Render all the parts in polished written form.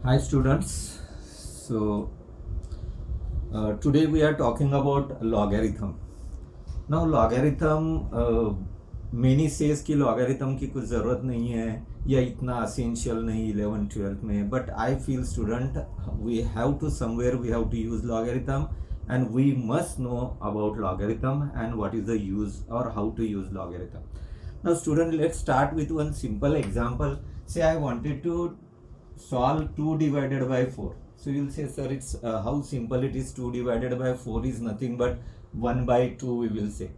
Hi students. So today we are talking about logarithm. Now logarithm many says कि logarithm की कुछ ज़रूरत नहीं है या इतना essential नहीं 11th 12th में, but I feel student we have to somewhere we have to use logarithm and we must know about logarithm and what is the use or how to use logarithm. Now student, let's start with one simple example. Say I wanted to solve 2 divided by 4. So you'll say, sir, it's how simple it is. 2 divided by 4 is nothing but 1 by 2, we will say.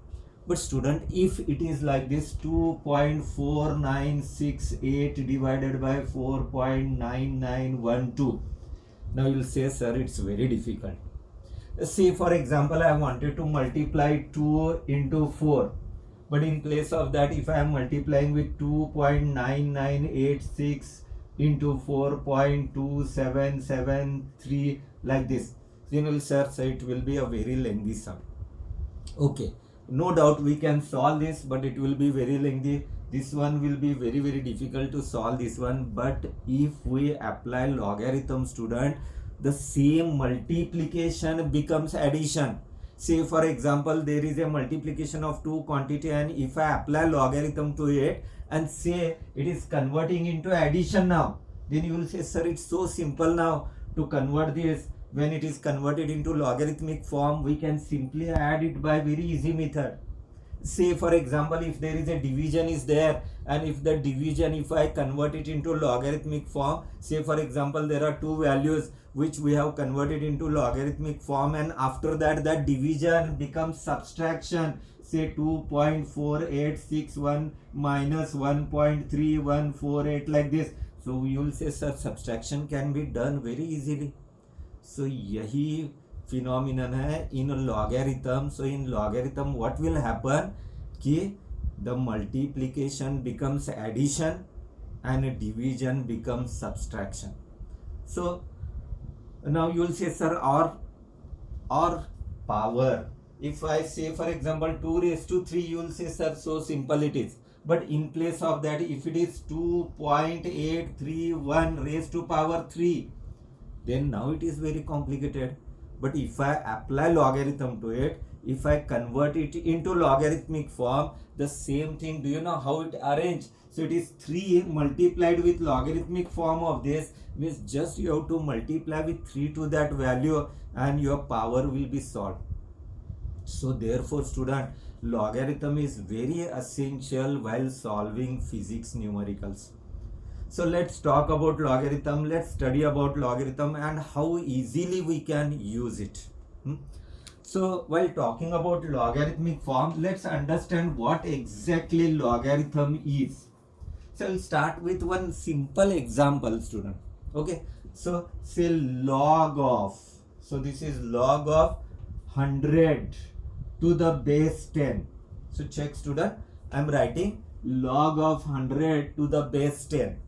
But student, if it is like this, 2.4968 divided by 4.9912, now you'll say, sir, it's very difficult. Say for example, I wanted to multiply 2 into 4, but in place of that, if I am multiplying with 2.9986 into 4.2773 like this, then we'll say it will be a very lengthy sum. Okay, no doubt we can solve this, but it will be very lengthy. This one will be very difficult to solve this one, but if we apply logarithm, student, the same multiplication becomes addition. Say for example, there is a multiplication of two quantity, and if I apply logarithm to it and say it is converting into addition now, then you will say, sir, it's so simple now to convert this. When it is converted into logarithmic form, we can simply add it by very easy method. Say for example, if there is a division is there, and if the division, if I convert it into logarithmic form, say for example, there are two values which we have converted into logarithmic form, and after that division becomes subtraction. Say 2.4861 minus 1.3148 like this. So you will say, sir, subtraction can be done very easily. So यही phenomenon है in logarithm. So in logarithm what will happen कि the multiplication becomes addition and division becomes subtraction. So now you will say, sir, or power. If I say for example 2 raised to 3, you will say, sir, so simple it is. But in place of that, if it is 2.831 raised to power 3, then now it is very complicated. But if I apply logarithm to it, if I convert it into logarithmic form, the same thing, do you know how it arranged? So it is 3 multiplied with logarithmic form of this, means just you have to multiply with 3 to that value and your power will be solved. So therefore student, logarithm is very essential while solving physics numericals. So let's talk about logarithm. Let's study about logarithm and how easily we can use it. So while talking about logarithmic form, let's understand what exactly logarithm is. So I'll start with one simple example, student. Okay. So say log of. So this is log of 100 to the base 10. So check, student. I'm writing log of 100 to the base 10.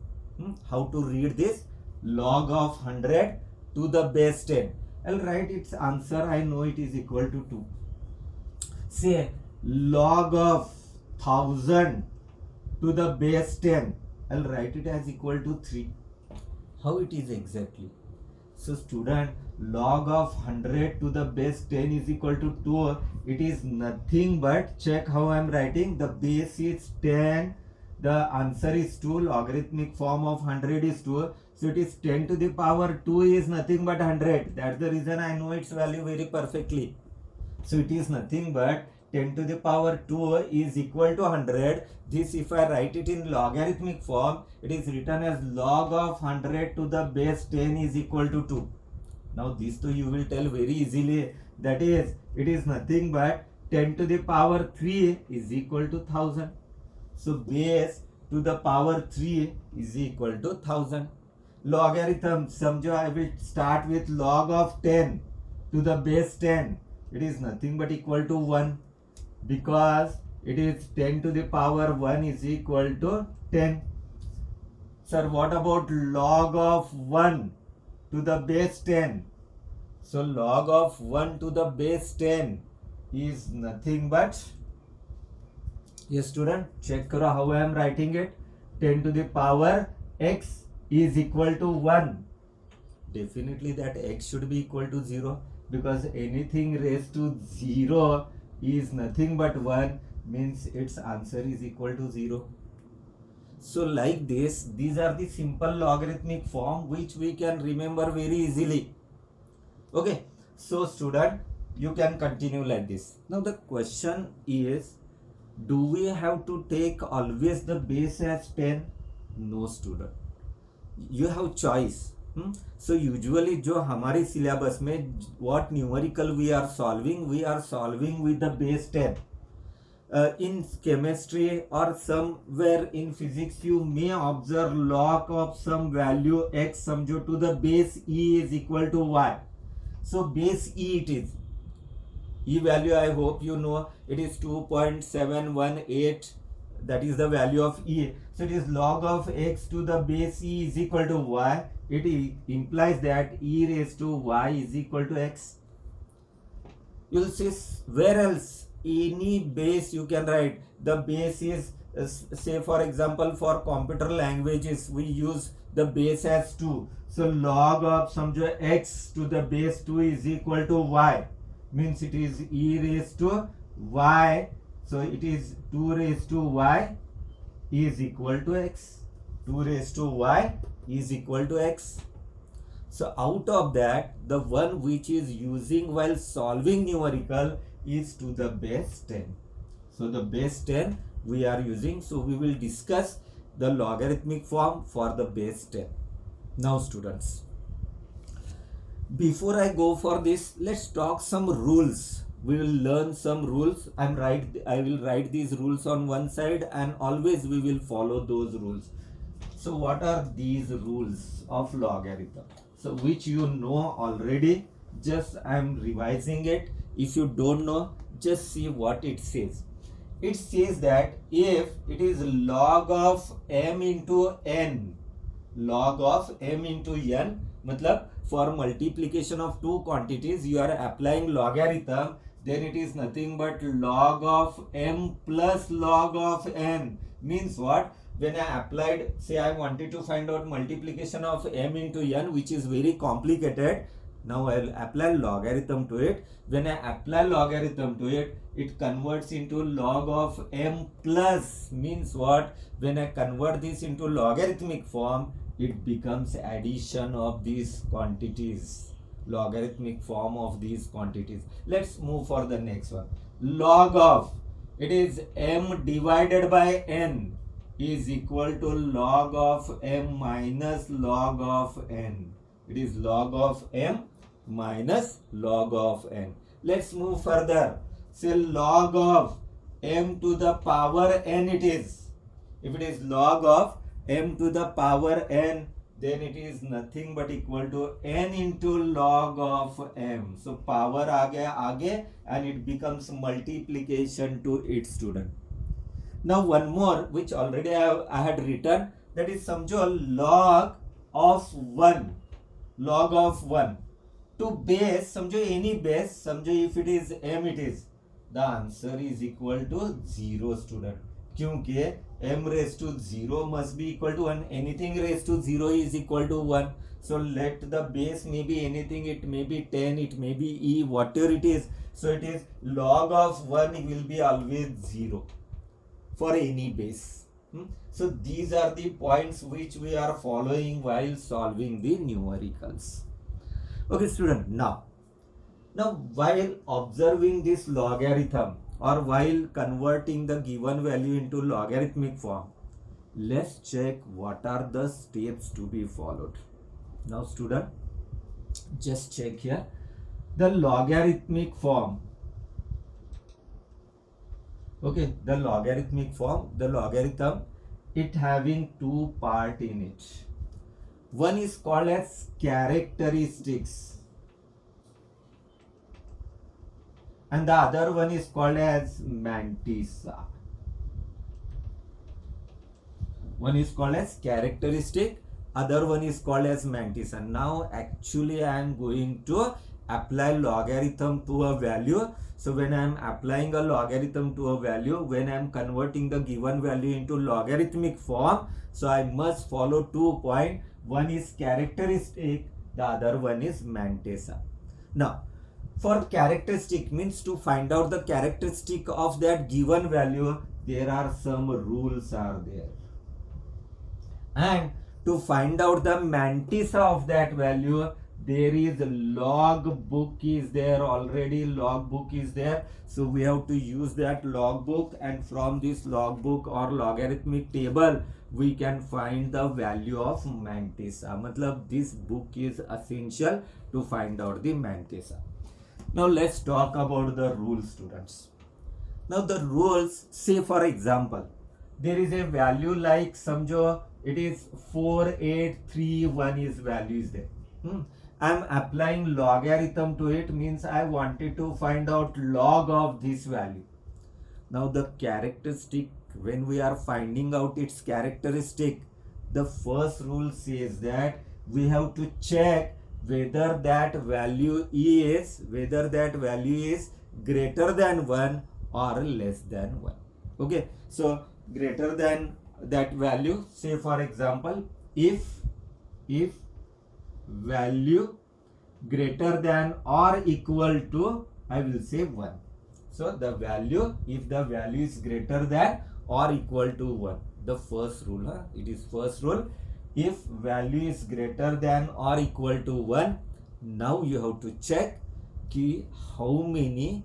How to read this? Log of 100 to the base 10. I'll write its answer. I know it is equal to 2. Say log of 1000 to the base 10. I'll write it as equal to 3. How it is exactly? So student, log of 100 to the base 10 is equal to 2. It is nothing but, check how I am writing. The base is 10. The answer is 2. Logarithmic form of 100 is 2. So it is 10 to the power 2 is nothing but 100. That's the reason I know its value very perfectly. So it is nothing but 10 to the power 2 is equal to 100. This, if I write it in logarithmic form, it is written as log of 100 to the base 10 is equal to 2. Now this too you will tell very easily. That is, it is nothing but 10 to the power 3 is equal to 1000. So base to the power 3 is equal to 1000. Logarithm, समझो, I will start with log of 10 to the base 10. It is nothing but equal to 1, because it is 10 to the power 1 is equal to 10. Sir, what about log of 1 to the base 10? So log of 1 to the base 10 is nothing but, yes student, check karo how I am writing it. 10 to the power x is equal to 1. Definitely that x should be equal to 0, because anything raised to 0 is nothing but 1, means its answer is equal to 0. So like this, these are the simple logarithmic form which we can remember very easily. Okay, so student, you can continue like this. Now the question is, do we have to take always the base as 10? No student, you have choice. So usually जो हमारे syllabus में what numerical we are solving with the base 10. In chemistry or somewhere in physics you may observe log of some value x समझो to the base e is equal to y. So base e it is. E value I hope you know, it is 2.718, that is the value of e. So it is log of x to the base e is equal to y. It implies that e raised to y is equal to x. You will see where else any base you can write. The base is say for example for computer languages we use the base as 2. So log of समझो x to the base 2 is equal to y, means it is e raised to y. So it is 2 raised to y is equal to x. 2 raised to y is equal to x. So out of that, the one which is using while solving numerical is to the base 10. So the base 10 we are using. So we will discuss the logarithmic form for the base 10. Now students, before I go for this, let's talk some rules. We will learn some rules. I will write these rules on one side, and always we will follow those rules. So what are these rules of logarithm? So which you know already, just I am revising it. If you don't know, just see what it says. It says that if it is log of m into n, log of m into n, matlab for multiplication of two quantities you are applying logarithm, then it is nothing but log of m plus log of n. Means what? When I applied, say I wanted to find out multiplication of m into n, which is very complicated. Now I will apply logarithm to it. When I apply logarithm to it, it converts into log of m plus. Means what? When I convert this into logarithmic form, it becomes addition of these quantities. Logarithmic form of these quantities. Let's move for the next one. Log of, it is m divided by n is equal to log of m minus log of n. It is log of m minus log of n. Let's move further. Say log of m to the power n it is. If it is log of m to the power n, then it is nothing but equal to n into log of m. So power आगे and it becomes multiplication to its student. Now one more which already I had written, that is समझो log of 1. Log of 1 to base, समझो any base, समझो if it is m it is, the answer is equal to 0 student. क्योंकि m raised to 0 must be equal to 1. Anything raised to 0 is equal to 1. So let the base may be anything, it may be 10, it may be e, whatever it is. So it is log of 1 will be always 0 for any base. So these are the points which we are following while solving the numericals. Okay student, now while observing this logarithm or while converting the given value into logarithmic form, let's check what are the steps to be followed. Now student, just check here the logarithmic form. Okay, the logarithmic form, the logarithm, it having two part in it. One is called as characteristics and the other one is called as mantissa. One is called as characteristic, other one is called as mantissa. Now actually I am going to apply logarithm to a value. So when I am applying a logarithm to a value, when I am converting the given value into logarithmic form, so I must follow 2 points. One is characteristic the other one is mantissa. Now, for characteristic means to find out the characteristic of that given value, there are some rules are there. And to find out the mantissa of that value, there is log book is there already, log book is there. So we have to use that log book, and from this log book or logarithmic table we can find the value of mantissa. Matlab this book is essential to find out the mantissa. Now let's talk about the rules, students. Now the rules, say for example, there is a value like samjho it is 4831 is value is there. I am applying logarithm to it, means I wanted to find out log of this value. Now the characteristic, when we are finding out its characteristic, the first rule says that we have to check whether that value is greater than 1 or less than 1. Okay, so greater than that value, say for example, if value greater than or equal to, I will say 1. So the value, if the value is greater than or equal to 1, the first rule, it is first rule. If value is greater than or equal to 1, now you have to check ki how many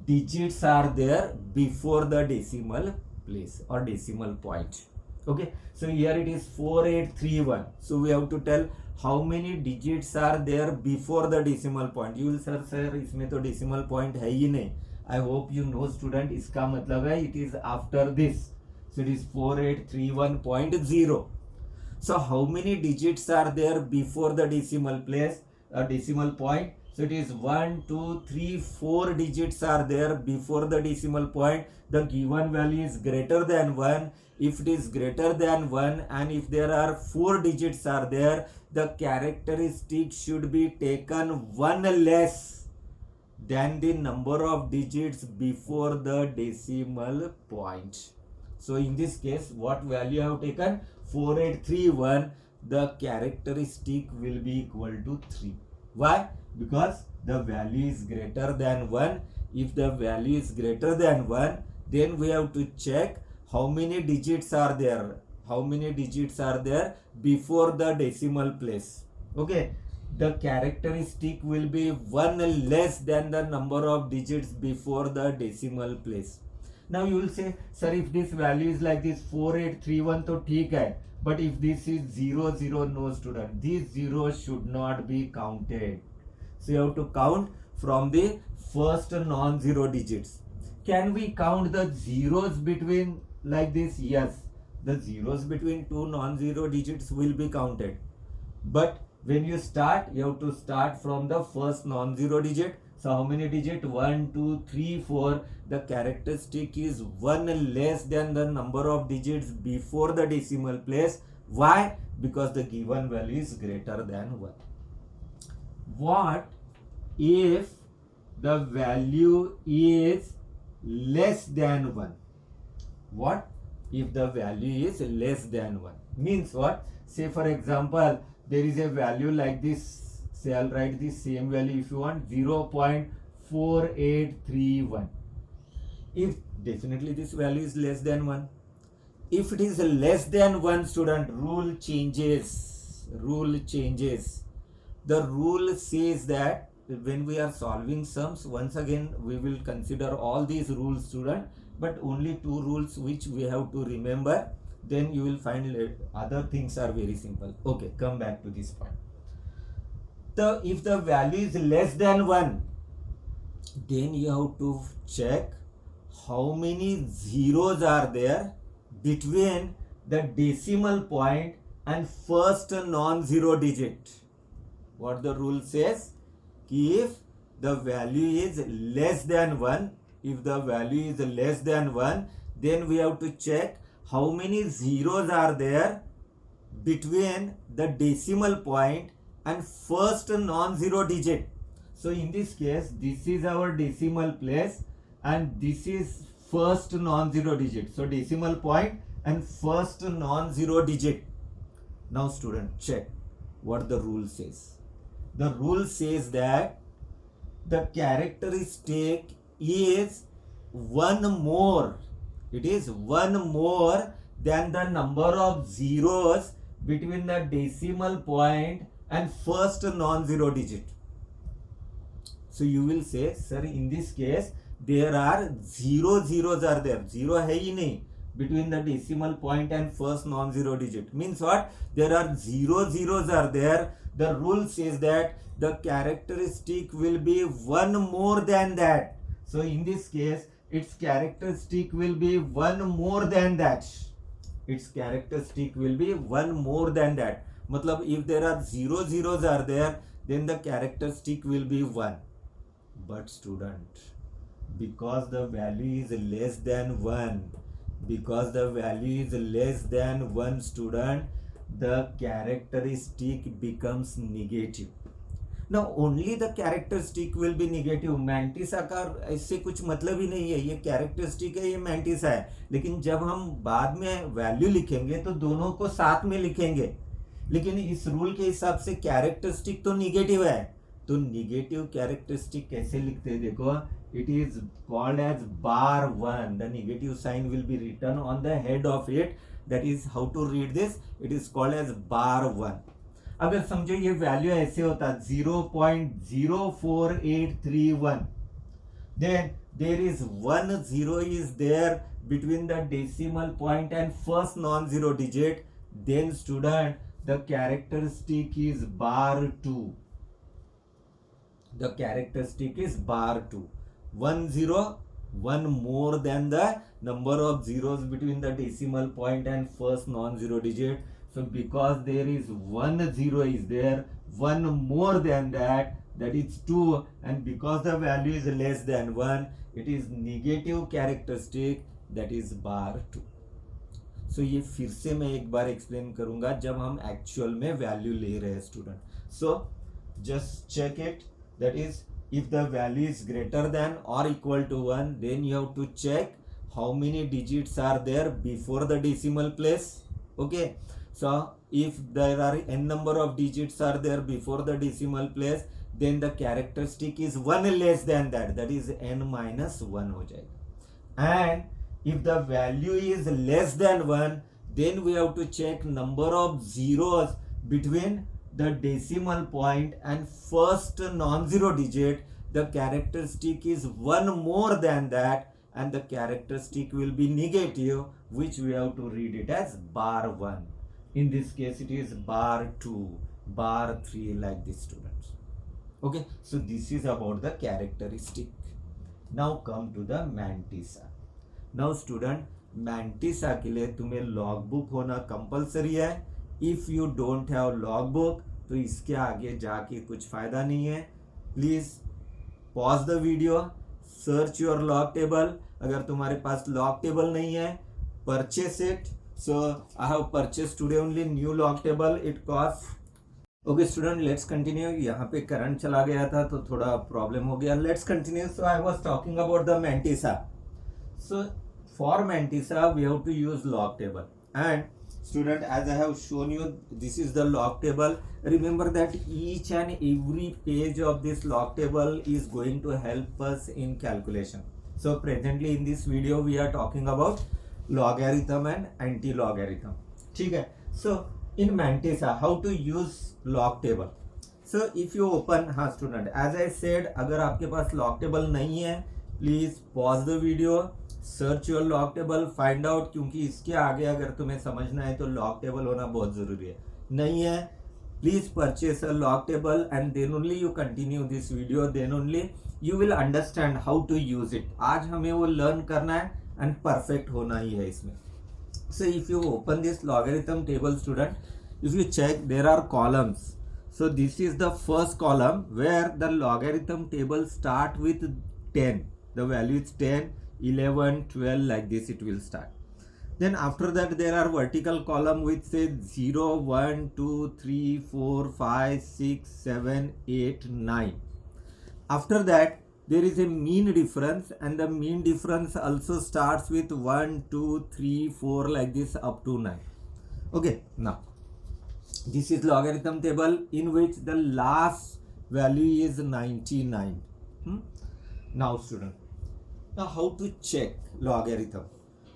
digits are there before the decimal place or decimal point. Okay, so here it is 4831. So we have to tell how many digits are there before the decimal point. You will sir इसमें तो decimal point है ही नहीं. I hope you know student, इसका मतलब है it is after this. So it is 4831.0. So how many digits are there before the decimal place, decimal point? So it is 1, 2, 3, 4 digits are there before the decimal point. The given value is greater than 1. If it is greater than 1 and if there are 4 digits are there, the characteristic should be taken 1 less than the number of digits before the decimal point. So in this case, what value I have taken? 4831. The characteristic will be equal to 3. Why? Because the value is greater than 1. If the value is greater than 1, then we have to check how many digits are there. How many digits are there before the decimal place. Okay. The characteristic will be 1 less than the number of digits before the decimal place. Now you will say, sir, if this value is like this 4831 तो ठीक है, but if this is 0 0, no student, these zeros should not be counted. So you have to count from the first non-zero digits. Can we count the zeros between like this? Yes, the zeros between two non-zero digits will be counted, but when you start, you have to start from the first non-zero digit. So how many digits? 1, 2, 3, 4. The characteristic is 1 less than the number of digits before the decimal place. Why? Because the given value is greater than 1. What if the value is less than 1? What if the value is less than 1? Means what? Say for example, there is a value like this. Say I'll write the same value if you want, 0.4831. If definitely this value is less than 1. If it is less than 1, student, rule changes. Rule changes. The rule says that when we are solving sums, once again we will consider all these rules, student, but only 2 rules which we have to remember. Then you will find other things are very simple. Okay, come back to this point. So if the value is less than 1, then you have to check how many zeros are there between the decimal point and first non-zero digit. What the rule says? If the value is less than 1, if the value is less than 1, then we have to check how many zeros are there between the decimal point and first non-zero digit. So in this case, this is our decimal place and this is first non-zero digit. So decimal point and first non-zero digit. Now student, check. what the rule says. The rule says that the characteristic is one more. It is one more than the number of zeros between the decimal point and first non-zero digit. So you will say, sir, in this case there are zero zeros are there. Zero hai hi nahi between the decimal point and first non-zero digit. Means what? There are zero zeros are there. The rule says that the characteristic will be one more than that. So in this case, its characteristic will be one more than that. Its characteristic will be one more than that. Matlab, if there are zero zeros are there, then the characteristic will be 1. But student, because the value is less than 1, because the value is less than 1 student, the characteristic becomes negative. Now only the characteristic will be negative. Mantissa का इससे कुछ मतलब ही नहीं है, ये characteristic है, ये mantissa है. लेकिन जब हम बाद में वैल्यू लिखेंगे तो दोनों को साथ में लिखेंगे. लेकिन इस रूल के हिसाब से कैरेक्टरिस्टिक तो निगेटिव है. तो निगेटिव कैरेक्टरिस्टिक कैसे लिखते हैं? देखो, it is called as bar 1. The negative sign will be written on the head of it. That is how to read this. It is called as bar 1. अगर समझो ये वैल्यू ऐसे होता 0.04831, then there is 1 0 is there between the decimal point and first non-zero digit, then student, the characteristic is bar 2. The characteristic is bar 2. 1 0, 1 more than the number of zeros between the decimal point and first non-zero digit. So because there is 1 0 is there, 1 more than that, that is 2, and because the value is less than 1, it is negative characteristic, that is bar 2. So ये फिर से मैं एक बार explain करूंगा जब हम actual में value ले रहे हैं student. So just check it. That is, if the value is greater than or equal to 1, then you have to check how many digits are there before the decimal place. Okay, so if there are n number of digits are there before the decimal place, then the characteristic is 1 less than that, that is n minus 1 हो जाएगा. And if the value is less than 1, then we have to check number of zeros between the decimal point and first non-zero digit. The characteristic is 1 more than that, and the characteristic will be negative, which we have to read it as bar 1. In this case it is bar 2, bar 3, like this students. Okay, so this is about the characteristic. Now come to the mantissa. Now student, mantissa के लिए तुम्हें log book होना compulsory है. If you don't have log book तो इसके आगे जाके कुछ फायदा नहीं है. Please pause the video, search your log table. अगर तुम्हारे पास लॉग टेबल नहीं है, purchase it. So I have purchase today only new log table. It cost. Okay student, let's continue. यहाँ पे करंट चला गया था तो थोड़ा प्रॉब्लम हो गया. Let's continue. So I was talking about the mantissa. So for mantissa we have to use log table, and student, as I have shown you, this is the log table. Remember that each and every page of this log table is going to help us in calculation. So presently in this video we are talking about logarithm and anti-logarithm. ठीक है. So in mantissa how to use log table. So if you open, हाँ student, as I said, अगर आपके पास log table नहीं है, please pause the video, search your log table, find out. क्योंकि इसके आगे अगर तुम्हें समझना है तो लॉग टेबल होना बहुत जरूरी है. नहीं है, please purchase a log table and then only you continue this video. Then only you will understand how to use it. आज हमें वो लर्न करना है एंड परफेक्ट होना ही है इसमें. So if you open this logarithm table student, if you check there are columns. So this is the first column where the logarithm table start with 10. The value is 10, 11, 12, like this it will start. Then after that there are vertical column which says 0, 1, 2, 3, 4, 5, 6, 7, 8, 9. After that there is a mean difference, and the mean difference also starts with 1, 2, 3, 4, like this up to 9. Okay, now This is logarithm table in which the last value is 99. Now student, now how to check logarithm?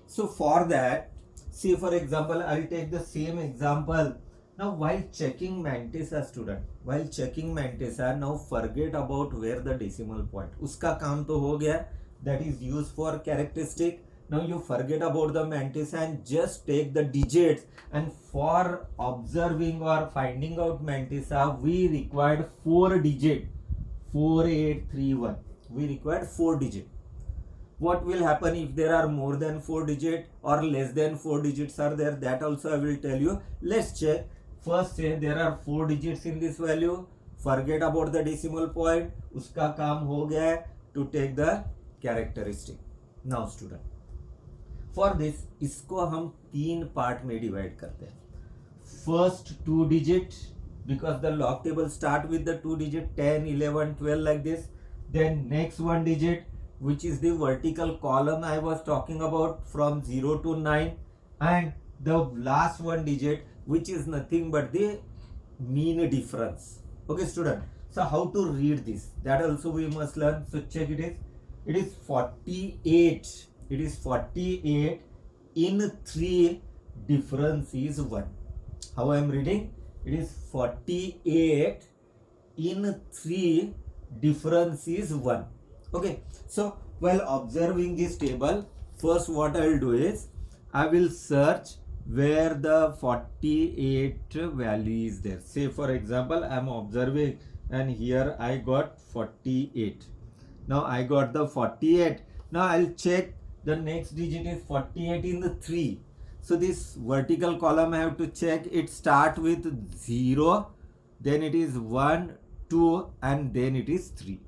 So for that, see for example, I'll take the same example. Now while checking Mantissa student, while checking Mantissa, now forget about where the decimal point. Uska काम तो हो गया, that is used for characteristic. Now you forget about the Mantissa and just take the digits, and for observing or finding out Mantissa, we required 4 digit, 4831. We required 4 digit. What will happen if there are more than 4 digit or less than 4 digits are there, that also I will tell you. Let's check. First say there are 4 digits in this value, forget about the decimal point, uska काम हो गया है, to take the characteristic. Now student, for this इसको हम 3 part में divide करते हैं. First 2 digit, because the log table start with the 2 digit 10, 11, 12 like this. Then next 1 digit, which is the vertical column I was talking about from 0 to 9, and the last 1 digit, which is nothing but the mean difference. Okay student, so how to read this, that also we must learn. So check it is 48, it is 48 in 3, difference is 1. How I am reading? It is 48 in 3, difference is 1. Okay, so while observing this table, first what I will do is I will search where the 48 value is there. Say for example, I am observing and here I got 48. Now I got the 48. Now I'll check the next digit is 48 in the 3. So this vertical column I have to check. It start with 0, then it is 1, 2, and then it is 3.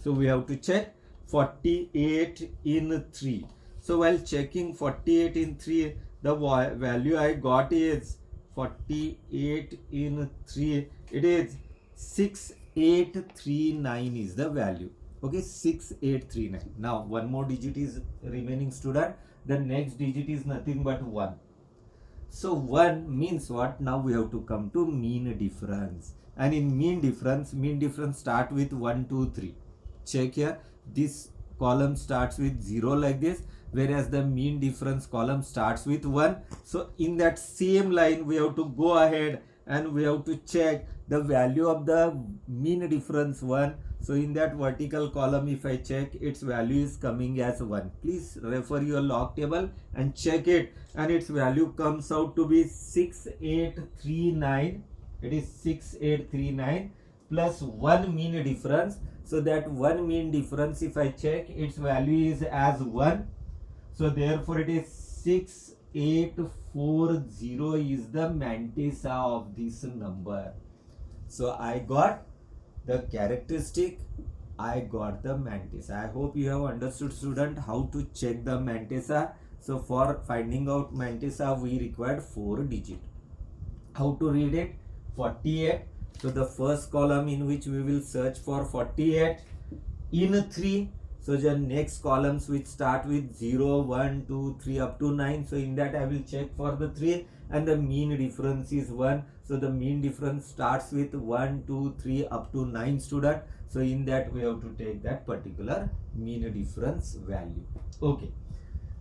So we have to check 48 in 3. So while checking 48 in 3, the value I got is 48 in 3. It is 6839 is the value. Okay, 6839. Now one more digit is remaining student. The next digit is nothing but 1. So 1 means what? Now we have to come to mean difference. And in mean difference start with 1, 2, 3. Check here. This column starts with 0 like this, whereas the mean difference column starts with 1. So in that same line we have to go ahead and we have to check the value of the mean difference 1. So in that vertical column, if I check, its value is coming as 1. Please refer your log table and check it, and its value comes out to be 6839. It is 6839 plus 1 mean difference. So that 1 mean difference, if I check, its value is as 1. So therefore it is 6840 is the Mantissa of this number. So I got the characteristic, I got the Mantissa. I hope you have understood student how to check the Mantissa. So for finding out Mantissa we required 4 digit. How to read it? 48. So the first column in which we will search for 48 in 3. So the next columns which start with 0, 1, 2, 3 up to 9. So in that I will check for the 3, and the mean difference is 1. So the mean difference starts with 1, 2, 3 up to 9 student. So in that we have to take that particular mean difference value. Okay.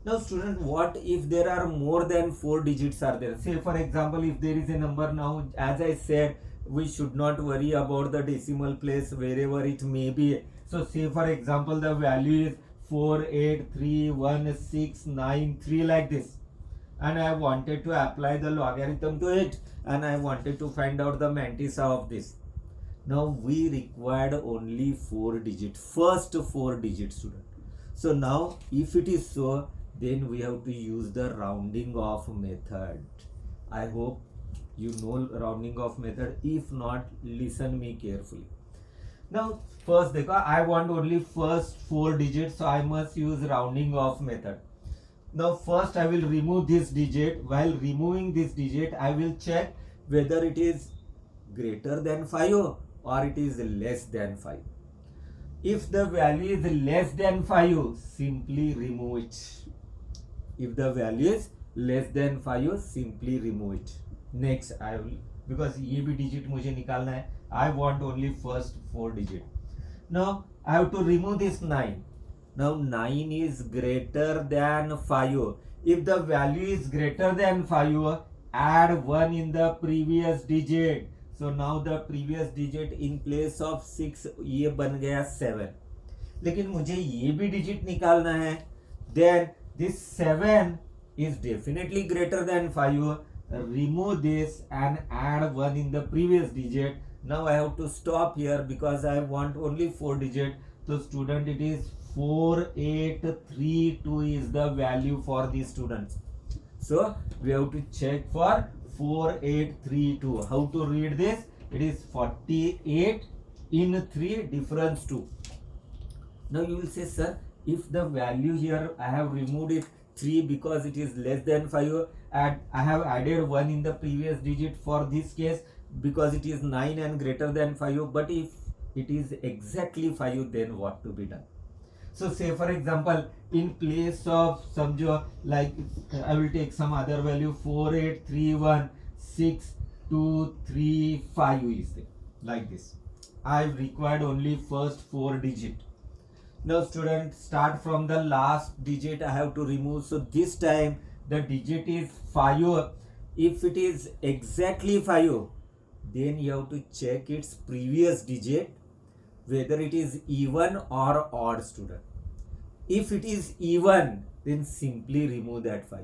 Now student, what if there are more than 4 digits are there? Say for example, if there is a number, now as I said, we should not worry about the decimal place wherever it may be. So say for example, the value is 4831693 like this, and I wanted to apply the logarithm to it, and I wanted to find out the Mantissa of this. Now we required only 4 digits, first 4 digits student. So now if it is so, then we have to use the rounding off method. I hope you know rounding off method. If not, listen me carefully. Now first I want only first 4 digits, so I must use rounding off method. Now first I will remove this digit. While removing this digit, I will check whether it is greater than 5 or it is less than 5. If the value is less than 5, simply remove it. If the value is less than 5, simply remove it. Next, I will because ये भी digit मुझे निकालना है. I want only first 4 digit. Now I have to remove this 9. Now 9 is greater than 5. If the value is greater than 5, add 1 in the previous digit. So now the previous digit in place of 6 ये बन गया 7. लेकिन मुझे ये भी digit निकालना है. Then this 7 is definitely greater than 5. Remove this and add 1 in the previous digit. Now I have to stop here because I want only 4 digit. So student, it is 4832 is the value for these students. So we have to check for 4832. How to read this? It is 48 in 3 difference 2. Now you will say, sir, if the value here I have removed it 3 because it is less than 5, and I have added 1 in the previous digit for this case because it is 9 and greater than 5. But if it is exactly 5, then what to be done? So say for example, in place of समझो like I will take some other value 48316235 is there like this. I required only first 4 digit. Now student, start from the last digit I have to remove. So this time the digit is 5. If it is exactly 5, then you have to check its previous digit whether it is even or odd, student. If it is even, then simply remove that 5.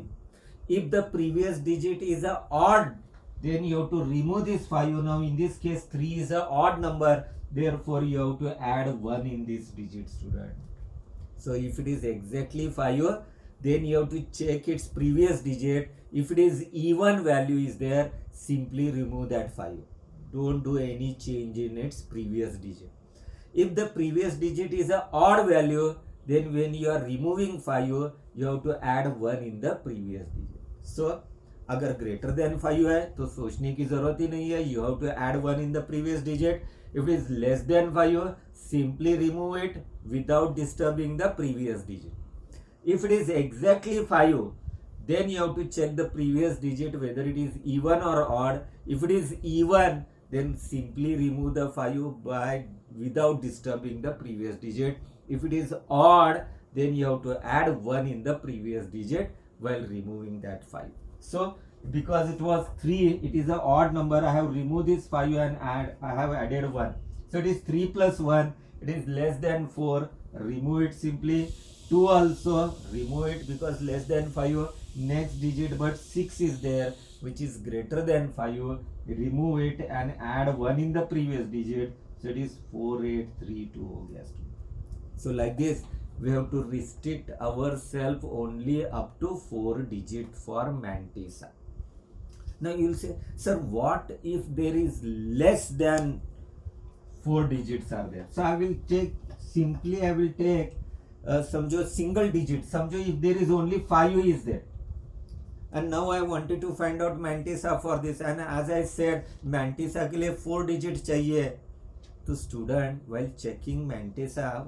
If the previous digit is a odd, then you have to remove this 5. Now in this case 3 is a odd number, therefore you have to add 1 in this digit, student. So if it is exactly 5, then you have to check its previous digit. If it is even value is there, simply remove that 5. Don't do any change in its previous digit. If the previous digit is a odd value, then when you are removing 5, you have to add 1 in the previous digit. So अगर greater than 5 है तो सोचने की जरूरत ही नहीं है. You have to add 1 in the previous digit. If it is less than 5, simply remove it without disturbing the previous digit. If it is exactly 5, then you have to check the previous digit whether it is even or odd. If it is even, then simply remove the 5 by without disturbing the previous digit. If it is odd, then you have to add 1 in the previous digit while removing that 5. So because it was 3, it is an odd number. I have removed this 5 and I have added 1. So it is 3 plus 1. It is less than 4. Remove it simply. 2 also remove it because less than 5. Next digit but 6 is there which is greater than 5. Remove it and add 1 in the previous digit. So it is 4832 हो गया. So like this we have to restrict ourselves only up to 4 digit for Mantissa. Now you will say, sir, what if there is less than 4 digits are there? So I will take समझो single digit. समझो if there is only 5 is there. And now I wanted to find out Mantissa for this, and as I said Mantissa के लिए 4 digit चाहिए. तो student while checking Mantissa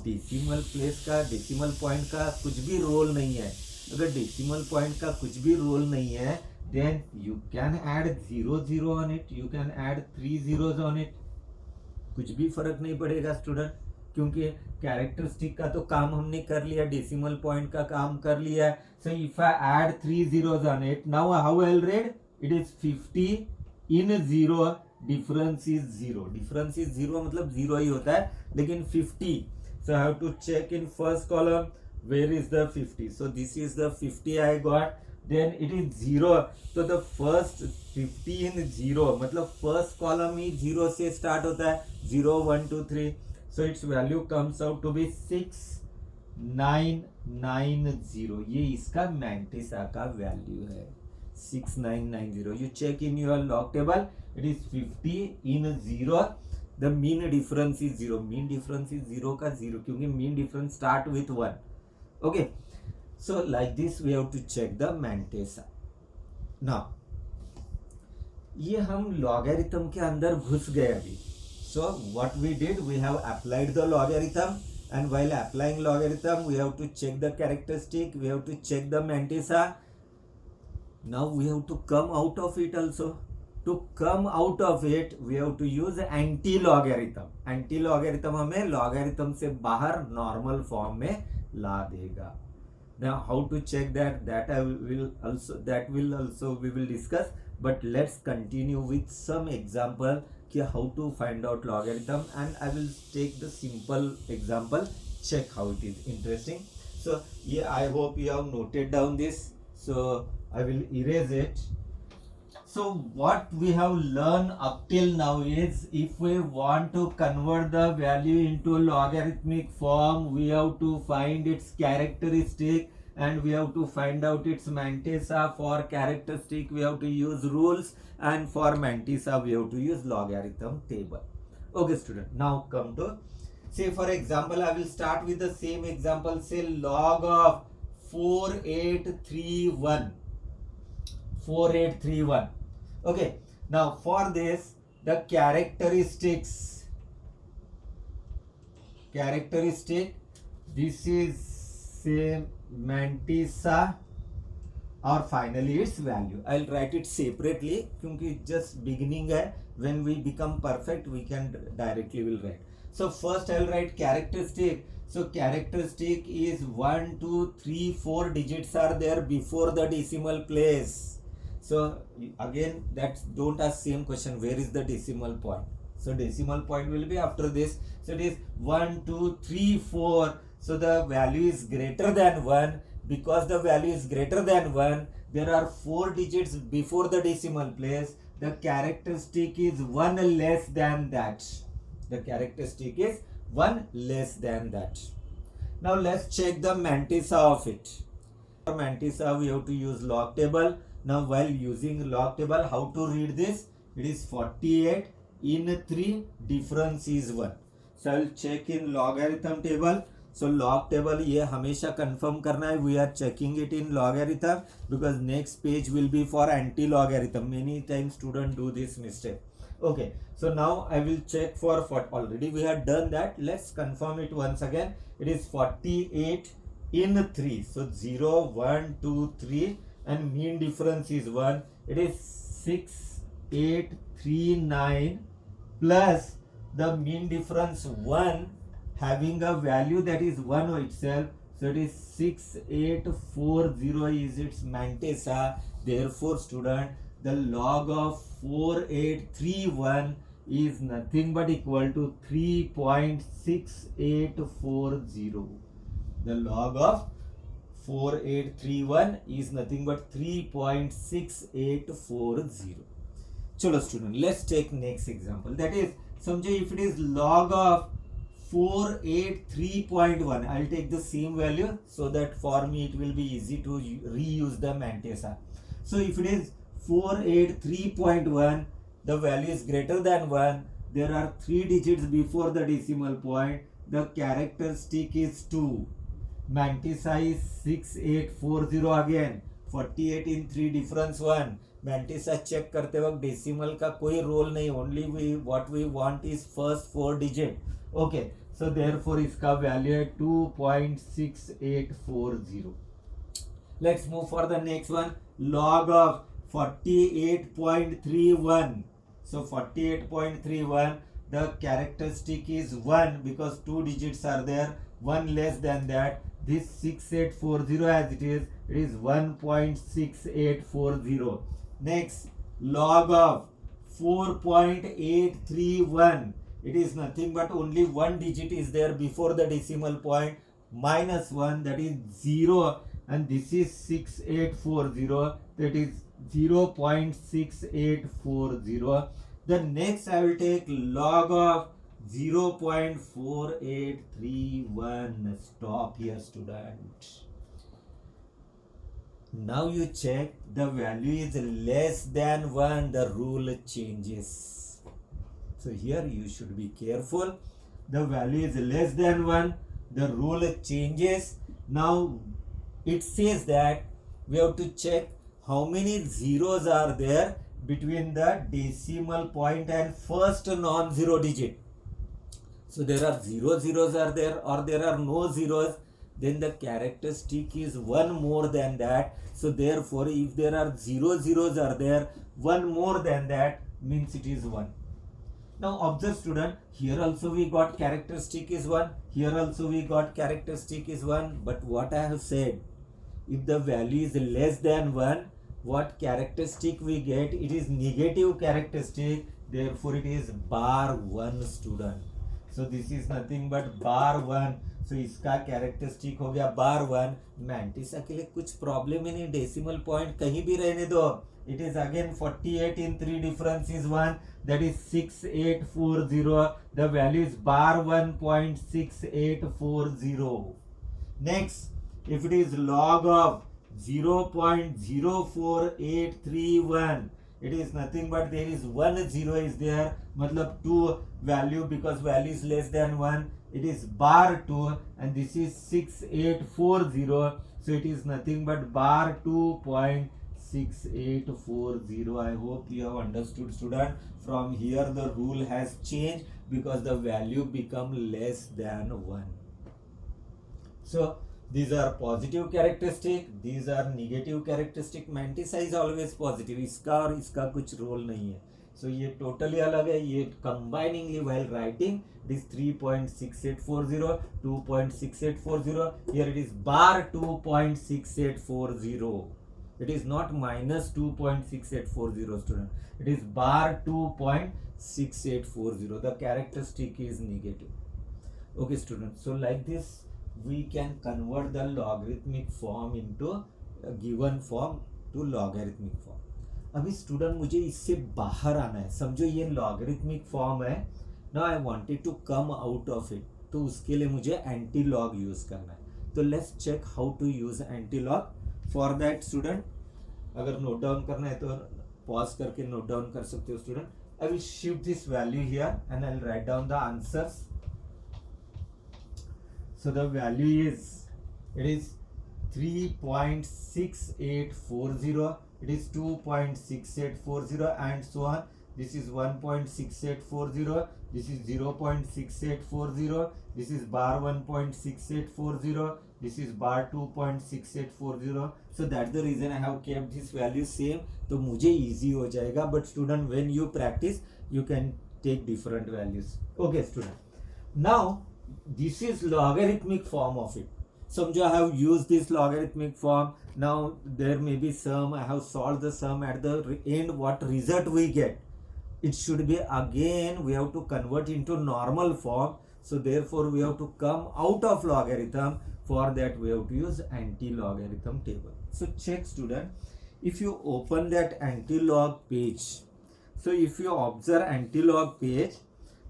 decimal place का decimal point का कुछ भी role नहीं है. अगर डेसिमल पॉइंट का कुछ भी रोल नहीं है, then you can add 0 on it, you can add 3 zeros on it. कुछ भी फर्क नहीं पड़ेगा स्टूडेंट, क्योंकि कैरेक्टरिस्टिक का तो काम हमने कर लिया, डेसिमल पॉइंट का काम कर लिया. So if I add 3 zeros on it, now how I'll read? It is 50 in 0. Difference is 0. Difference is 0 मतलब 0 ही होता है, लेकिन 50. So I have to check in first column where is the 50. So this is the 50 I got. Then it is 0. So the first 50 in 0 मतलब first column ही 0 से start होता है. 0 1 2 3. So its value comes out to be 6990. ये इसका Mantissa का value है 6990. You check in your log table. It is 50 in 0. The mean difference is 0. Mean difference is 0 का 0, क्योंकि mean difference start with 1. Okay. So like this we have to check the Mantissa. Now ये हम logarithm के अंदर घुस गए अभी. So what we did, we have applied the logarithm, and while applying logarithm we have to check the characteristic, we have to check the Mantissa. Now we have to come out of it also. To come out of it, we have to use anti-logarithm. Anti-logarithm हमें logarithm से बाहर normal form में ला देगा. Now how to check that? That will also we will discuss. But let's continue with some example कि how to find out logarithm, and I will take the simple example. Check how it is interesting. So yeah, I hope you have noted down this. So I will erase it. So what we have learned up till now is, if we want to convert the value into logarithmic form, we have to find its characteristic and we have to find out its mantissa. For characteristic we have to use rules, and for mantissa we have to use logarithm table. Okay student, now come to, say for example, I will start with the same example. Say log of 4831. Okay, now for this, the characteristic, this is same mantissa, or finally its value. I'll write it separately क्योंकि just beginning है. When we become perfect, we can directly will write. So first I'll write characteristic. So characteristic is 1, 2, 3, 4 digits are there before the decimal place. So again, that's, don't ask same question, where is the decimal point? So decimal point will be after this. So it is 1, 2, 3, 4. So the value is greater than 1. Because the value is greater than 1, there are 4 digits before the decimal place. The characteristic is 1 less than that. The characteristic is 1 less than that. Now let's check the mantissa of it. For mantissa we have to use log table. Now while using log table, how to read this? It is 48 in 3, difference is 1. So I will check in logarithm table. So log table ये हमेशा confirm करना है. We are checking it in logarithm because next page will be for anti-logarithm. Many times students do this mistake. Okay, so now I will check for already we have done that. Let's confirm it once again. It is 48 in 3. So 0, 1, 2, 3. And mean difference is 1. It is 6839 plus the mean difference 1 having a value that is 1 itself. So it is 6840 is its mantissa. Therefore student, the log of 4831 is nothing but equal to 3.6840. The log of 4831 is nothing but 3.6840. Chalo student, let's take next example. That is, समझो if it is log of 483.1, I'll take the same value so that for me it will be easy to reuse the mantissa. So if it is 483.1, the value is greater than 1. There are 3 digits before the decimal point. The characteristic is 2. Mantissa is 6840 again. 48 in 3, difference 1. Mantissa check करते वक्त decimal का कोई role नहीं. Only what we want is first 4 digit. Okay, so therefore इसका value है 2.6840. Let's move for the next one. Log of 48.31. So 48.31, the characteristic is 1 because 2 digits are there. 1 less than that. This 6840 as it is 1.6840. Next, log of 4.831. It is nothing but only 1 digit is there before the decimal point, minus 1, that is 0, and this is 6840, that is 0.6840. The next I will take log of 0.4831. Stop here student. Now you check, the value is less than 1, the rule changes. So here you should be careful. The value is less than 1, the rule changes. Now it says that we have to check how many zeros are there between the decimal point and first non-zero digit. So there are 0 zeros are there or there are no zeros. then the characteristic is 1 more than that. So therefore if there are 0 zeros are there, 1 more than that means it is 1. Now observe student, here also we got characteristic is 1, here also we got characteristic is 1, but what I have said, if the value is less than 1, what characteristic we get, it is negative characteristic, therefore it is bar 1 student. So this is nothing but bar 1. So इसका characteristic हो गया बार 1. Mantissa के लिए कुछ problem ही नहीं, decimal point कहीं भी रहने दो. It is again 48 in 3 difference is 1, that is 6840. The value is bar 1.6840. Next, if it is log of 0.04831, it is nothing but there is 1 0 is there, matlab 2 value, because value is less than 1, it is bar 2, and this is 6840, so it is nothing but bar 2.6840. I hope you have understood student. From here the rule has changed because the value become less than 1. So these are positive characteristic, these are negative characteristic. Mantissa is always positive, इसका और इसका कुछ role नहीं है. So ये totally अलग है. ये combiningly while writing this 3.6840, 2.6840, here it is bar 2.6840. It is not minus 2.6840 student. It is bar 2.6840. The characteristic is negative. Okay student. So like this we can convert the logarithmic form into a given form to logarithmic form. अभी student मुझे इससे बाहर आना है. समझो ये logarithmic form है. Now I wanted to come out of it, तो उसके लिए मुझे एंटी लॉग यूज करना है. तो let's check how to use anti log. For that student अगर नोट डाउन करना है तो पॉज करके नोट डाउन कर सकते हो student. I will shift this value here and I will write down the answers. So the value is, it is 3.6840, it is 2.6840 and so on. This is 1.6840, this is 0.6840, this is bar 1.6840, this is bar 2.6840. So that's the reason I have kept this value same. तो मुझे easy हो जाएगा. But student when you practice you can take different values. Okay student. Now this is logarithmic form of it. समझो I have used this logarithmic form. Now there may be sum. I have solved the sum. At the end what result we get, it should be again we have to convert into normal form. So therefore we have to come out of logarithm. For that we have to use anti-logarithm table. So check student, if you open that anti-log page, so if you observe anti-log page,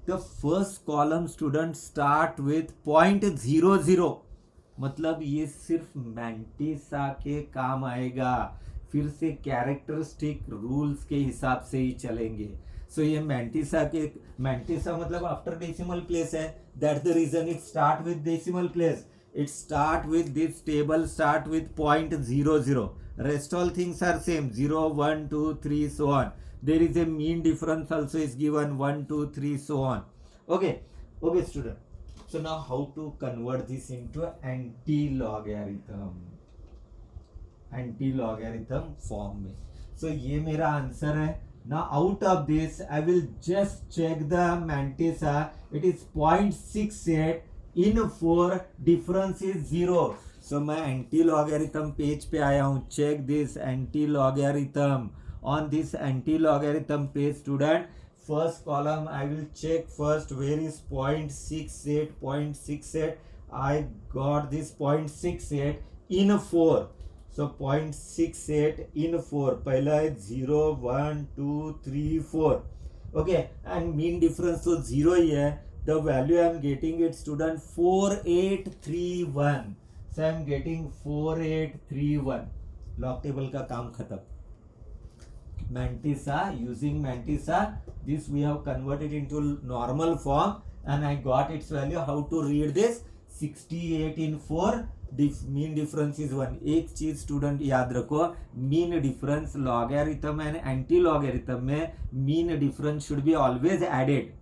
the first column student start with 0.00. मतलब ये सिर्फ mantissa के काम आएगा. फिर से characteristic rules के हिसाब से ही चलेंगे. सो ये मैंटिसा मतलब आफ्टर डेसिमल प्लेस है. That's the reason it start with decimal place. It start with this table start with 0.00. Rest all things are same, 0, 1, 2, 3 so on. There is a mean difference also is given 1, 2, 3 so on. Okay student. So now how to convert this into anti-logarithm form में. So ये मेरा answer है. Now out of this I will just check the mantissa. It is 0.68 in 4, difference is 0. So मैं anti logarithm page पे आया हूँ. Check this anti logarithm. On this anti logarithm page student, first column I will check first where is 0.68. I got this 0.68 in 4. So 0.68 in 4. पहला है 0, 1, 2, 3, 4. Okay, and mean difference तो 0 ही है. The value I am getting it student 4831. So I am getting 4831. Log table का काम खत्म. Mantissa, using Mantissa, this we have converted into normal form and I got its value. How to read this? 68 in 4, mean difference is 1. एक चीज student याद रखो, mean difference logarithm and anti-logarithm में mean difference should be always added.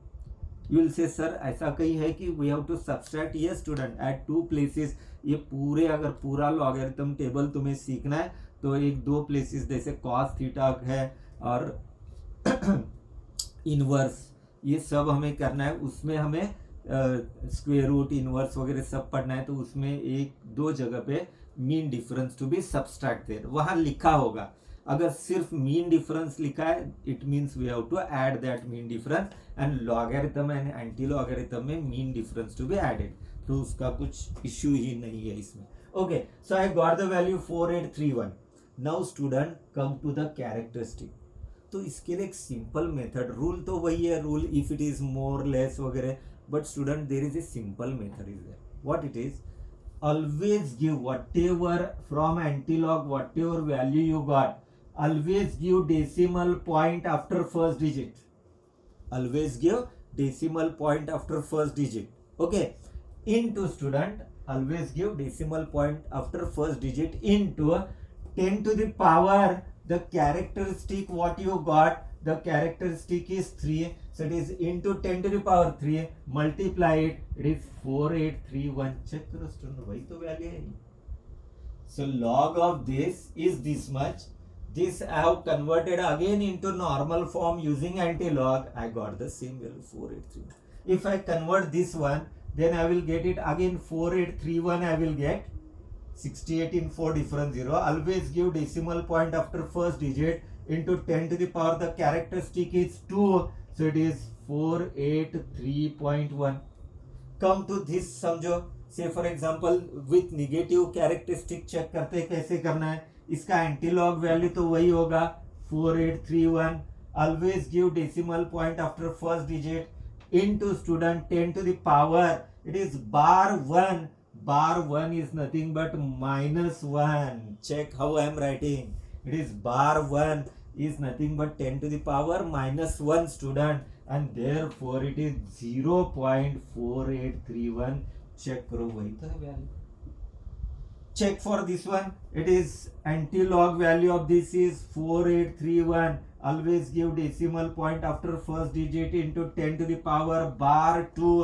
You will say sir ऐसा कहीं है कि we have to subtract. Yes student, at two places ये पूरे, अगर पूरा लॉगरिथम टेबल तुम्हें सीखना है तो एक दो प्लेसेस जैसे कॉस थीटा है और इनवर्स, ये सब हमें करना है। उसमें हमें स्क्वेयर रूट, इनवर्स वगैरह सब पढ़ना है, तो उसमें एक दो जगह पे mean difference to be subtracted वहाँ लिखा होगा। अगर सिर्फ मीन डिफरेंस लिखा है, it means we have to add that mean difference, and logarithm and anti logarithm में mean difference to be added, तो उसका कुछ इश्यू ही नहीं है इसमें। Okay, so I got the value 4831। Now student come to the characteristic. तो इसके लिए एक सिंपल मेथड, रूल तो वही है, rule if it is more less वगैरह, but student there is a simple method is there. What it is, always give whatever from antilog, whatever value you got, always give decimal point after first digit. Always give decimal point after first digit. Okay, into student, always give decimal point after first digit into 10 to the power the characteristic what you got, the characteristic is 3, so it is into 10 to the power 3, multiply it, it is 4831. check करो student, वही तो value है। so log of this is this much, this I have converted again into normal form using anti-log, I got the same value 4831. if I convert this one, then I will get it again 4831, I will get 68 in 4 difference 0. always give decimal point after first digit into 10 to the power, the characteristic is 2, so it is 483.1. come to this, समझो, say for example with negative characteristic check करते हैं कैसे करना है, इसका antilog value तो वही होगा 4831, always give decimal point after first digit into student 10 to the power, it is bar 1, bar 1 is nothing but -1. check how I am writing, it is bar 1 is nothing but 10 to the power -1 student, and therefore it is 0.4831. check करो, वही तो है value. check for this one, it is anti-log value of this is 4831, always give decimal point after first digit into 10 to the power bar 2,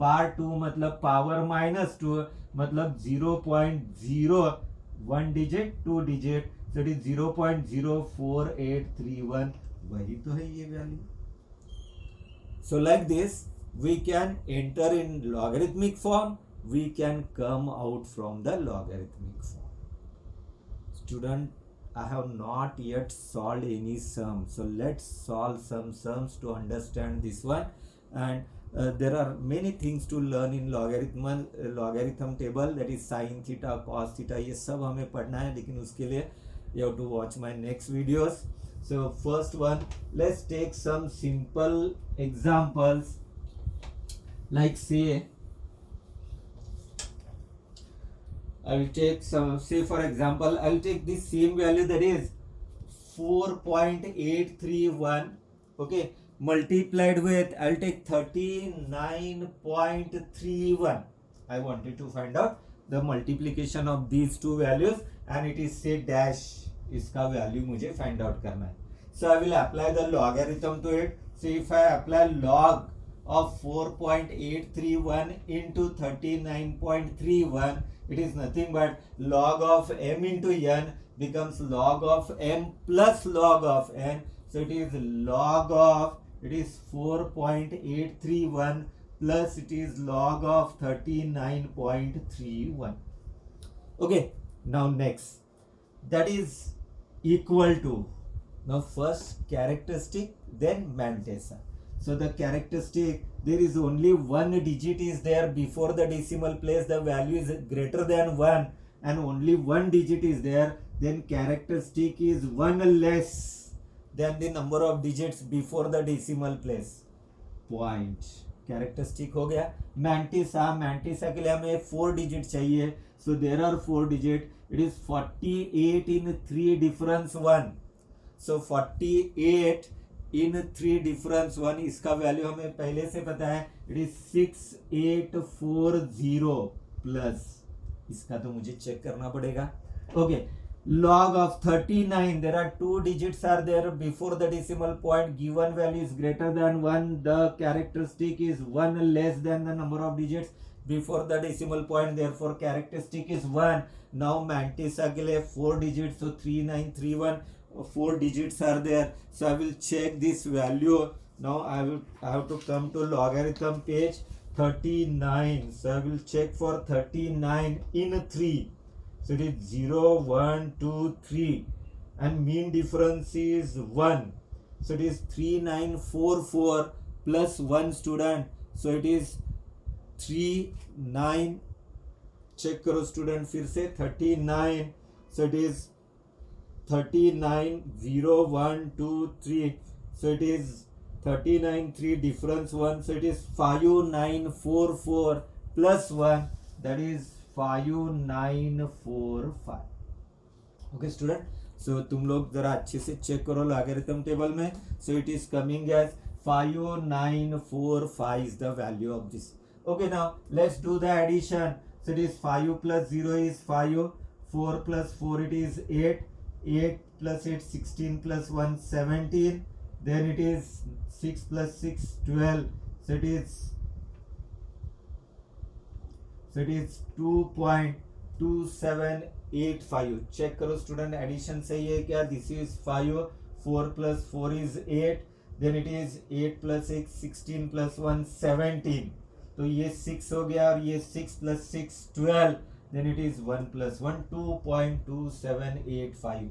bar 2 मतलब power -2 मतलब 0.01 digit 2 digit, so it is 0.04831, वही तो है ये value. so like this we can enter in logarithmic form, we can come out from the logarithmic form. student, I have not yet solved any sum, so let's solve some sums to understand this one, and there are many things to learn in logarithm table, that is sin theta, cos theta, ये सब हमें पढ़ना है, लेकिन उसके लिए you have to watch my next videos. so first one, let's take some simple examples, like say I will take some, say for example I will take this same value, that is 4.831, okay, multiplied with I will take 39.31. I wanted to find out the multiplication of these two values, and it is say dash, इसका value मुझे find out करना है। so I will apply the logarithm to it. so if I apply log of 4.831 into 39.31, it is nothing but log of m into n becomes log of m plus log of n, so it is log of, it is 4.831 plus it is log of 39.31. okay, now next, that is equal to, now first characteristic, then Mantessa. so the characteristic, there is only one digit is there before the decimal place, the value is greater than 1, and only one digit is there, then characteristic is 1 less than the number of digits before the decimal place, point. characteristic हो गया। Mantissa, Mantissa के लिए हमें 4 digit चाहिए, so there are 4 digit, it is 48 in 3 difference 1, so 48 in 3 difference 1, इसका value हमें पहले से पता है, it is 6840 प्लस, इसका तो मुझे चेक करना पड़ेगा। Okay, log of 39, there are 2 digits are there before the decimal point, given value is greater than 1, the characteristic is 1 less than the number of digits, before the decimal point, therefore characteristic is 1. Now Mantissa के लिए 4 digits, so 3931 4 digits are there, so I will check this value. Now I have to come to logarithm page 39, so I will check for 39 in 3, so it is 0 1 2 3 and mean difference is 1, so it is 3944 plus 1 student, so it is 39, check करो student फिर से 39, so it is 39 0 1 2 3, so it is 39 3 difference 1, so it is 5944 plus 1, that is 5945. okay student, so तुम लोग जरा अच्छे से check करो logarithm table में, so it is coming as 5945 is the value of this. Okay, now let's do the addition. So it is 5 plus 0 is 5, 4 plus 4 it is 8, 8 plus 8 16 plus 1 17, then it is 6 plus 6 12, so it is 2.2785. check करो student addition सही है क्या? this is 5, 4 plus 4 is 8, then it is 8 plus 6 16 plus 1 17, तो ये 6 हो गया और ये 6 plus 6 12, then it is 1 plus 1 2.2785.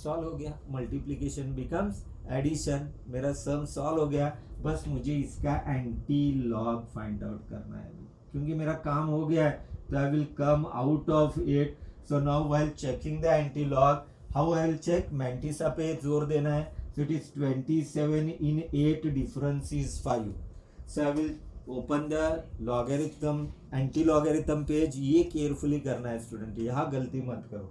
Solve हो गया, मल्टीप्लिकेशन बिकम्स एडिशन, मेरा सम सॉल्व हो गया, बस मुझे इसका एंटी लॉग फाइंड आउट करना है क्योंकि मेरा काम हो गया है, तो I will come out of it. So now while checking the anti log, how I will check? Mantissa पे जोर देना है, so it is 27 in 8 difference is 5, so I will open the logarithm anti-logarithm page. ये carefully करना है student, यहाँ गलती मत करो.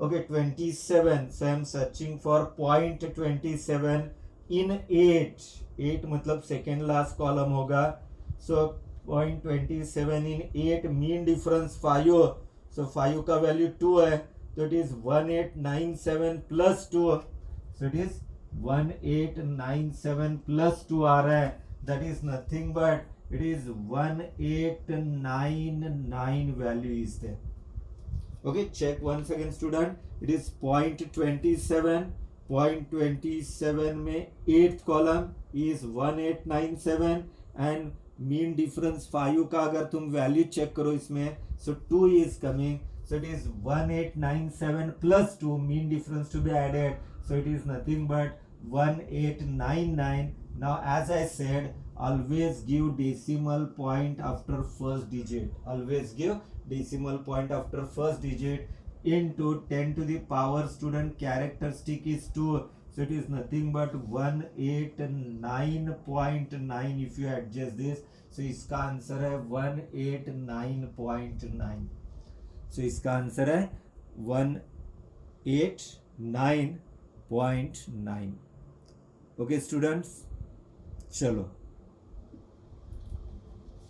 okay 27, so I am searching for point 27 in 8, 8 मतलब सेकेंड लास्ट कॉलम होगा, so point 27 in 8 mean difference 5, so 5 का वैल्यू 2 है, तो it is 1897 plus 2, so it is 1897 plus 2 आ रहा है, that is nothing but it is 1899 value is there. okay, check once again student, it is point 27 में 8th column is 1897 and mean difference 5 का अगर तुम value check करो इसमें, so 2 is coming, so it is 1897 plus 2, mean difference to be added, so it is nothing but 1899. now as I said, always give decimal point after first digit, always give decimal point after first digit into 10 to the power student characteristic is 2, so it is nothing but 189.9. if you adjust this, so इसका answer है 189.9, so इसका answer है 189.9. okay students, चलो,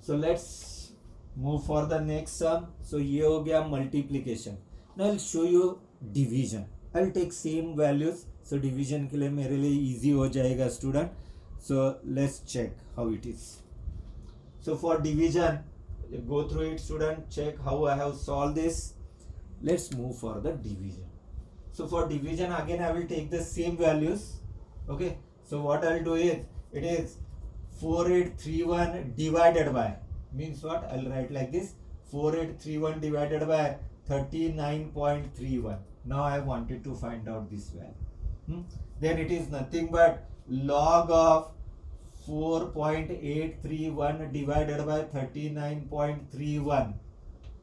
so let's move for the next sum. so ये हो गया multiplication. now I'll show you division. I'll take same values, so division के लिए मेरे लिए easy हो जाएगा student. so let's check how it is. so for division, go through it student, check how I have solved this. let's move for the division. so for division again I will take the same values. okay, so what I'll do is, it is 4831 divided by, means what? I'll write like this, 4831 divided by 39.31. now I wanted to find out this value. then it is nothing but log of 4.831 divided by 39.31.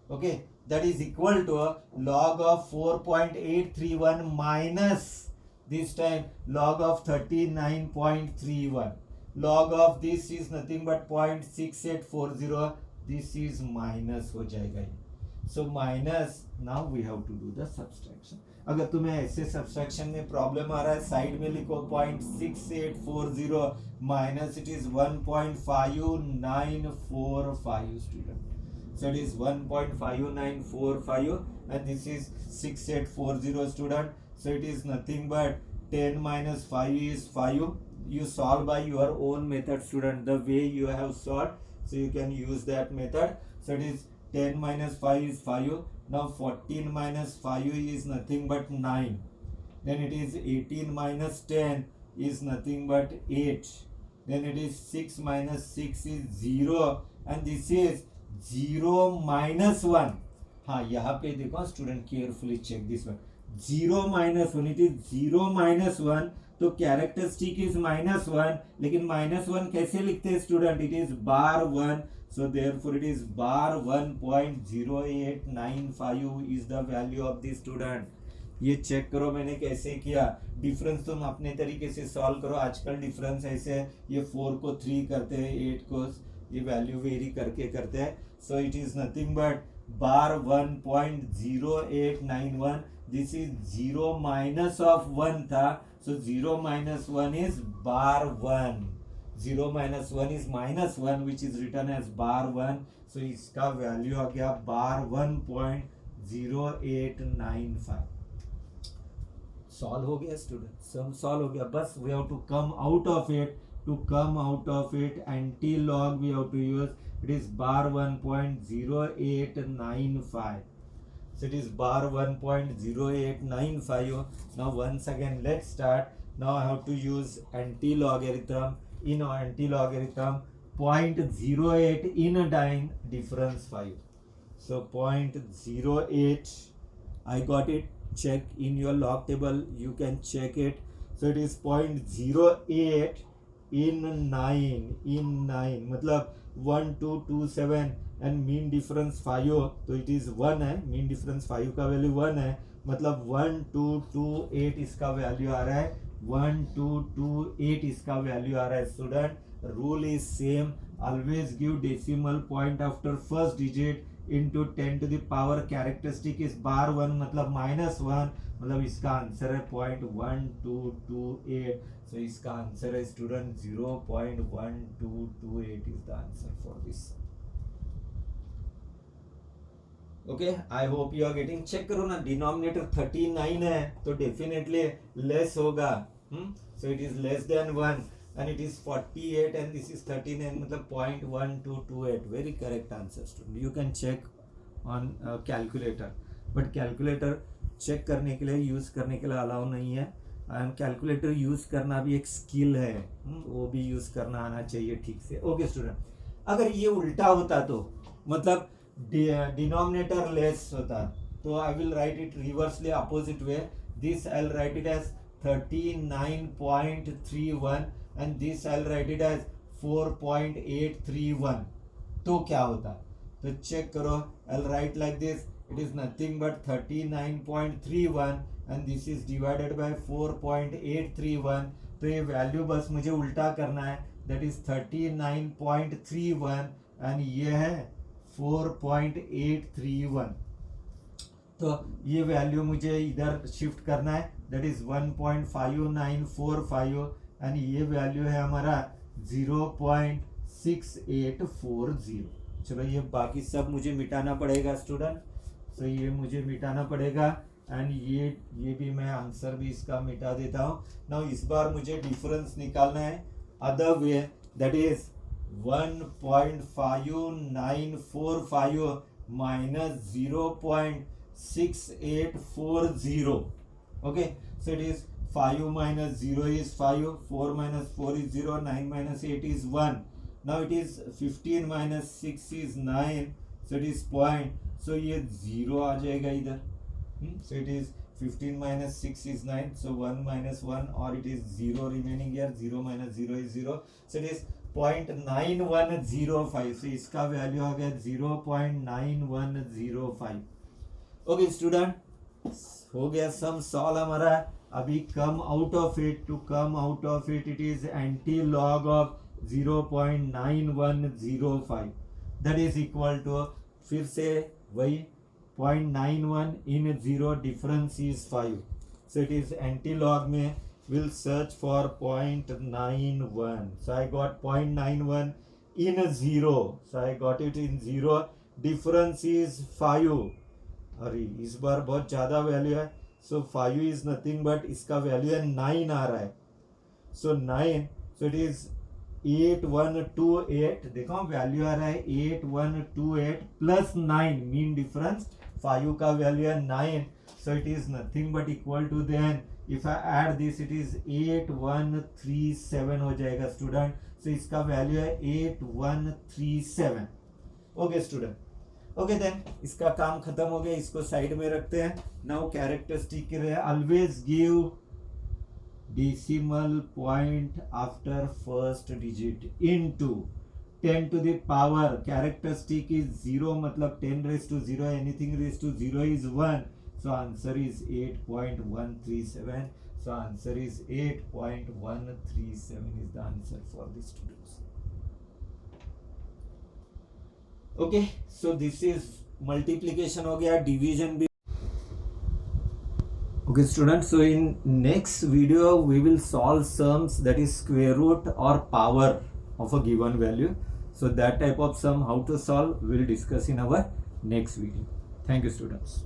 okay, that is equal to log of 4.831 minus this time log of 39.31. log of this is nothing but 0.6840, this is minus हो जाएगा. so minus, now we have to do the subtraction. अगर तुम्हें ऐसे subtraction में problem आ रहा है, side में लिखो 0.6840 minus it is 1.5945 student, so it is 1.5945 and this is 6840 student, so it is nothing but 10 minus 5 is 5. you solve by your own method student, the way you have solved, so you can use that method. so it is 10 minus 5 is 5. Now 14 minus 5 is nothing but 9. Then it is 18 minus 10 is nothing but 8. Then it is 6 minus 6 is 0, and this is 0 minus 1. हाँ, यहाँ पे देखो student, carefully check this one. 0 minus 1, it is 0 minus 1. तो characteristic is -1, लेकिन -1 कैसे लिखते हैं student? It is bar 1. So therefore it is bar 1.0895 is the value of the student. ये चेक करो मैंने कैसे किया. डिफरेंस तुम अपने तरीके से सॉल्व करो. आजकल डिफरेंस ऐसे है, ये 4 को 3 करते हैं, 8 को ये वैल्यू वेरी करके करते हैं. सो it is nothing but bar 1.0891. This is 0 minus of 1 था. So 0 minus 1 is bar 1. 0 minus 1 is -1, which is written as bar 1. So इसका वैल्यू आ गया bar 1.0895. सॉल्व हो गया स्टूडेंट, सम सॉल्व हो गया. बस we have to come out of it. To come out of it, anti log we have to use. It is bar 1.0895. So it is bar 1.0895. Now once again let's start. Now I have to use anti-logarithm. In anti-logarithm, 0.08 in a dying difference 5. So 0.08, I got it. Check in your log table, you can check it. So it is 0.08 in 9 मतलब 1227 and mean difference 5, तो it is 1 है. Mean difference 5 का value 1 है, मतलब 1228 इसका value आ रहा है. 1228 इसका वैल्यू आ रहा है student. Rule is same, always give decimal point after first digit into 10 to the power. Characteristic is bar 1 मतलब -1, मतलब इसका आंसर है 0.1228. सो इसका आंसर है student 0.1228 is the answer for this. Okay, I hope you are getting. चेक करो ना, denominator 39 है तो डेफिनेटली लेस होगा. So it is less than 1 and it is 48 and this is 39, मतलब 0.1228. Very correct answer student. You can check on calculator, but calculator चेक करने के लिए, यूज करने के लिए अलाउ नहीं है. एंड कैलकुलेटर यूज करना भी एक स्किल है, वो भी यूज करना आना चाहिए ठीक से. ओके स्टूडेंट, अगर ये उल्टा होता तो मतलब डिनोमिनेटर लेस होता, तो I will write it reversely opposite way. This I will write it as 39.31 and this I will write it as 4.831. तो क्या होता? तो चेक करो. I will write like this. It is nothing but 39.31 and this is divided by 4.831. तो ये value बस मुझे उल्टा करना है. दैट इज 39.31 एंड ये है 4.831. तो ये वैल्यू मुझे इधर शिफ्ट करना है. दैट इज 1.5945 एंड ये वैल्यू है हमारा 0.6840. चलो ये बाकी सब मुझे मिटाना पड़ेगा स्टूडेंट. सो ये मुझे मिटाना पड़ेगा एंड ये भी मैं आंसर भी इसका मिटा देता हूँ. नाउ इस बार मुझे डिफरेंस निकालना है other way. That is 1.5945 minus 0.6840. Okay, so it is 5 minus 0 is 5, 4 minus 4 is 0, 9 minus 8 is 1. Now it is 15 minus 6 is 9, so it is point. So ये 0 आ जाएगा इधर. So it is 15 minus 6 is 9, so 1 minus 1, or it is 0 remaining here. 0 minus 0 is 0, so it is 0.9105. so इसका value आ गया 0.9105. Okay student, हो गया सम solve हमारा. अभी come out of it. To come out of it, it is anti log of 0.9105. That is equal to, फिर से वही 0.91 in 0, difference is 5. So it is anti-log में will search for 0.91. So I got 0.91 in 0. So I got it in 0. Difference is 5. अरे इस बार बहुत ज़्यादा value है. So 5 is nothing but इसका वैल्यू है 9 आ रहा है. So 9. So it is 8128, देखो वैल्यू आ रहा है 8128 प्लस 9, मीन डिफरेंस 5 का वैल्यू है 9, so it is nothing but equal to, then if I add this it is 8137 हो जाएगा स्टूडेंट. so इसका वैल्यू है 8137. ओके स्टूडेंट, ओके देन इसका काम खत्म हो गया, इसको साइड में रखते हैं. नाउ कैरेक्टरिस्टिक के लिए always give decimal point after first digit into 10 to the power. Characteristic is 0, मतलब 10 raised to 0, anything raised to 0 is 1. So answer is 8.137. So answer is 8.137 is the answer for the students. Okay, so this is multiplication हो गया, division भी. Okay students, so in next video we will solve sums, that is square root or power of a given value. So that type of sum how to solve we will discuss in our next video. Thank you students.